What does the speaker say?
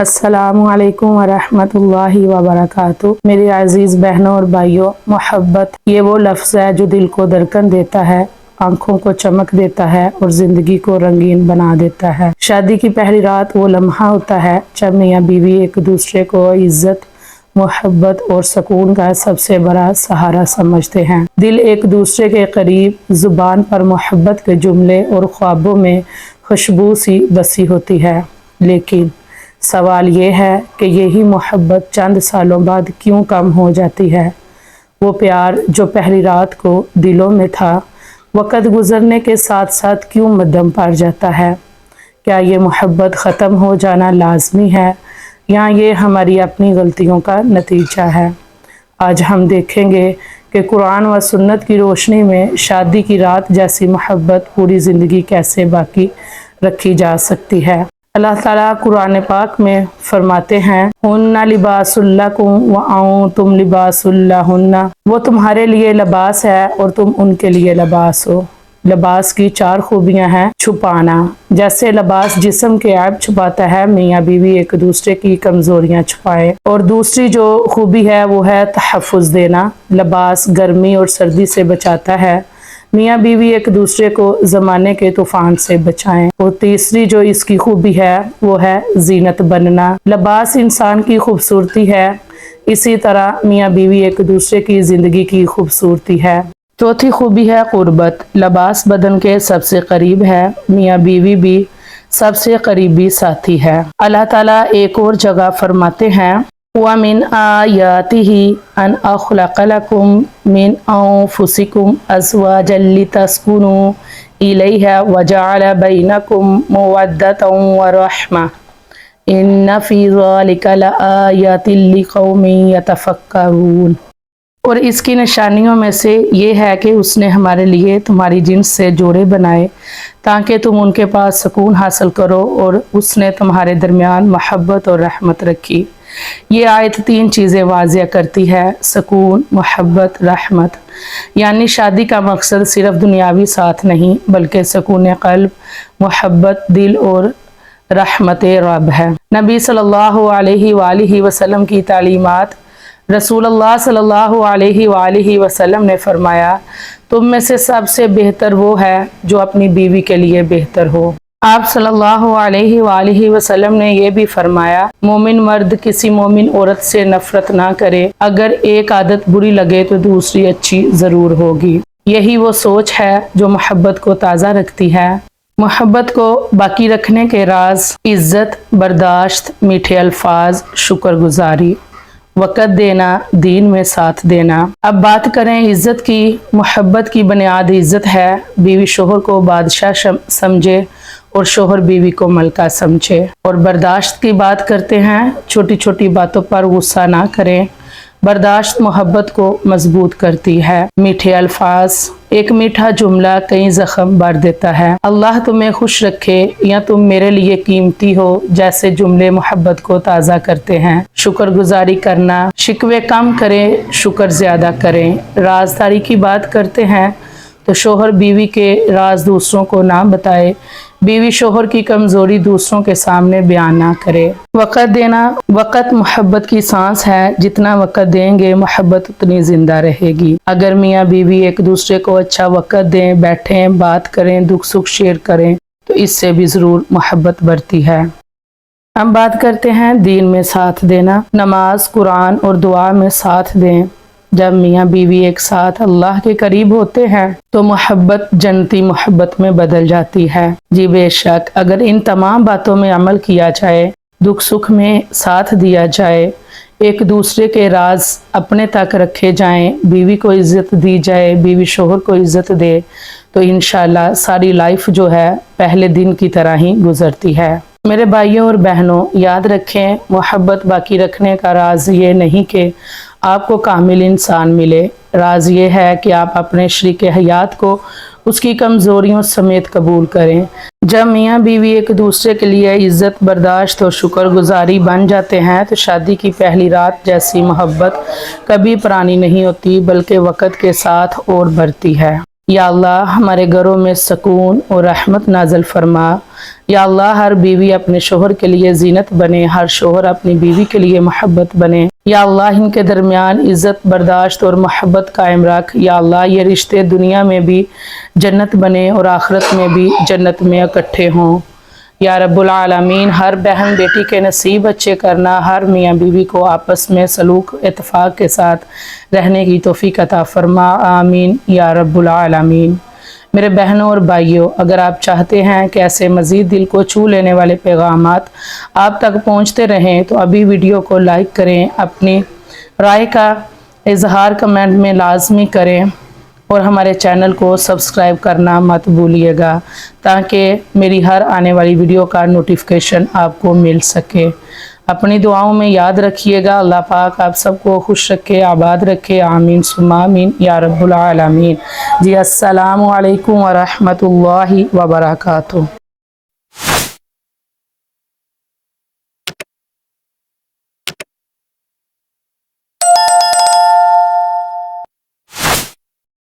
अस्सलामु अलैकुम वरहमतुल्लाहि वबरकातुह। मेरे अजीज बहनों और भाइयों, मोहब्बत ये वो लफ्ज़ है जो दिल को धड़कन देता है, आंखों को चमक देता है और जिंदगी को रंगीन बना देता है। शादी की पहली रात वो लम्हा होता है जब मियाँ बीवी एक दूसरे को इज्जत, मोहब्बत और सुकून का सबसे बड़ा सहारा समझते हैं। दिल एक दूसरे के करीब, जुबान पर मोहब्बत के जुमले और ख्वाबों में खुशबू सी बसी होती है। लेकिन सवाल ये है कि यही मोहब्बत चंद सालों बाद क्यों कम हो जाती है। वो प्यार जो पहली रात को दिलों में था, वक़्त गुज़रने के साथ साथ क्यों मद्धम पड़ जाता है। क्या ये मोहब्बत ख़त्म हो जाना लाजमी है या ये हमारी अपनी गलतियों का नतीजा है। आज हम देखेंगे कि कुरान व सुन्नत की रोशनी में शादी की रात जैसी मोहब्बत पूरी ज़िंदगी कैसे बाकी रखी जा सकती है। अल्लाह ताला कुरान पाक में फरमाते हैं, हुन्ना लिबासुल लकुम व अंतुम लिबासुल लहुन्ना। वो तुम्हारे लिए लिबास है और तुम उनके लिए लिबास हो। लिबास की चार खूबियां हैं। छुपाना, जैसे लिबास जिस्म के ऐब छुपाता है, मियाँ बीवी एक दूसरे की कमजोरियां छुपाए। और दूसरी जो खूबी है वो है तहफ़्फ़ुज़ देना। लिबास गर्मी और सर्दी से बचाता है, मियाँ बीवी एक दूसरे को ज़माने के तूफ़ान से बचाएं। और तीसरी जो इसकी खूबी है वो है जीनत बनना। लिबास इंसान की खूबसूरती है, इसी तरह मियाँ बीवी एक दूसरे की ज़िंदगी की खूबसूरती है। चौथी खूबी है कुर्बत। लिबास बदन के सबसे करीब है, मियाँ बीवी भी सबसे करीबी साथी है। अल्लाह ताला एक और जगह फरमाते हैं, वमिन आयातिही अन अखलक़ लकुम मिन अनफुसिकुम अज़वाजन लितस्कुनू इलैहा व जअल बैनकुम मवद्दतन व रहमा इन्न फ़ी ज़ालिका लआयातिन लिक़ौमिन यतफ़क्करून। और इसकी निशानियों में से ये है कि उसने हमारे लिए तुम्हारी जिन्स से जोड़े बनाए ताकि तुम उनके पास सुकून हासिल करो, और उसने तुम्हारे दरमियान मोहब्बत और रहमत रखी। ये आयत तीन चीज़ें वाज़िया करती है, सुकून, मोहब्बत, रहमत। यानी शादी का मकसद सिर्फ दुनियावी साथ नहीं बल्कि सुकून क़ल्ब, मोहब्बत दिल और रहमत रब है। नबी सल्लल्लाहु अलैहि वसल्लम की तालीमात। रसूलुल्लाह सल्लल्लाहु अलैहि वसल्लम ने फरमाया, तुम में से सबसे बेहतर वो है जो अपनी बीवी के लिए बेहतर हो। आप सल्लल्लाहु अलैहि वसल्लम ने यह भी फरमाया, मोमिन मर्द किसी मोमिन औरत से नफरत ना करे, अगर एक आदत बुरी लगे तो दूसरी अच्छी ज़रूर होगी। यही वो सोच है जो मोहब्बत को ताज़ा रखती है। मोहब्बत को बाकी रखने के राज इज़्ज़त, बर्दाश्त, मीठे अल्फाज, शुक्रगुजारी, वक़्त देना, दीन में साथ देना। अब बात करें इज़्ज़त की। मोहब्बत की बुनियाद इज़्ज़त है। बीवी शोहर को बादशाह समझे और शोहर बीवी को मलका समझे। और बर्दाश्त की बात करते हैं, छोटी छोटी बातों पर गुस्सा ना करें। बर्दाश्त मोहब्बत को मजबूत करती है। मीठे अल्फाज, एक मीठा जुमला कई ज़ख्म भर देता है। अल्लाह तुम्हें खुश रखे या तुम मेरे लिए कीमती हो, जैसे जुमले मोहब्बत को ताज़ा करते हैं। शुक्रगुजारी करना, शिकवे कम करें, शुक्र ज़्यादा करें। राजदारी की बात करते हैं तो शोहर बीवी के राज दूसरों को ना बताए, बीवी शोहर की कमज़ोरी दूसरों के सामने बयान ना करे। वक़्त देना, वक़्त मोहब्बत की सांस है, जितना वक़्त देंगे मोहब्बत उतनी ज़िंदा रहेगी। अगर मियाँ बीवी एक दूसरे को अच्छा वक़्त दें, बैठें, बात करें, दुख सुख शेयर करें तो इससे भी ज़रूर मोहब्बत बढ़ती है। हम बात करते हैं दीन में साथ देना। नमाज, कुरान और दुआ में साथ दें। जब मियाँ बीवी एक साथ अल्लाह के करीब होते हैं तो मोहब्बत जन्नती मोहब्बत में बदल जाती है। जी बेशक, अगर इन तमाम बातों में अमल किया जाए, दुख सुख में साथ दिया जाए, एक दूसरे के राज अपने तक रखे जाएं, बीवी को इज़्ज़त दी जाए, बीवी शोहर को इज़्ज़त दे, तो इंशाल्लाह सारी लाइफ जो है पहले दिन की तरह ही गुजरती है। मेरे भाइयों और बहनों, याद रखें, मोहब्बत बाकी रखने का राज ये नहीं कि आपको कामिल इंसान मिले। राज ये है कि आप अपने शरीक हयात को उसकी कमज़ोरियों समेत कबूल करें। जब मियाँ बीवी एक दूसरे के लिए इज़्ज़त, बर्दाश्त और शुक्रगुजारी बन जाते हैं तो शादी की पहली रात जैसी मोहब्बत कभी पुरानी नहीं होती बल्कि वक़्त के साथ और बढ़ती है। या अल्लाह, हमारे घरों में सुकून और रहमत नाज़िल फरमा। या अल्लाह हर बीवी अपने शोहर के लिए जीनत बने, हर शोहर अपनी बीवी के लिए मोहब्बत बने। या अल्लाह इनके दरमियान इज़्ज़त, बर्दाश्त और मोहब्बत कायम रख। या अल्लाह ये रिश्ते दुनिया में भी जन्नत बने और आखिरत में भी जन्नत में इकट्ठे हों। या रब्बुल आलमीन हर बहन बेटी के नसीब अच्छे करना, हर मियाँ बीवी को आपस में सलूक इत्तेफाक के साथ रहने की तौफीक अता फरमा। आमीन या रब्बुल आलमीन। मेरे बहनों और भाइयों, अगर आप चाहते हैं कि ऐसे मज़ीद दिल को छू लेने वाले पैगामात आप तक पहुंचते रहें तो अभी वीडियो को लाइक करें, अपनी राय का इजहार कमेंट में लाजमी करें और हमारे चैनल को सब्सक्राइब करना मत भूलिएगा ताकि मेरी हर आने वाली वीडियो का नोटिफिकेशन आपको मिल सके। अपनी दुआओं में याद रखिएगा। अल्लाह पाक आप सबको खुश रखे, आबाद रखे। आमीन सुम्मा आमीन या रब्बुल आलमीन। जी अस्सलामु अलैकुम व रहमतुल्लाहि व बरकातुहू।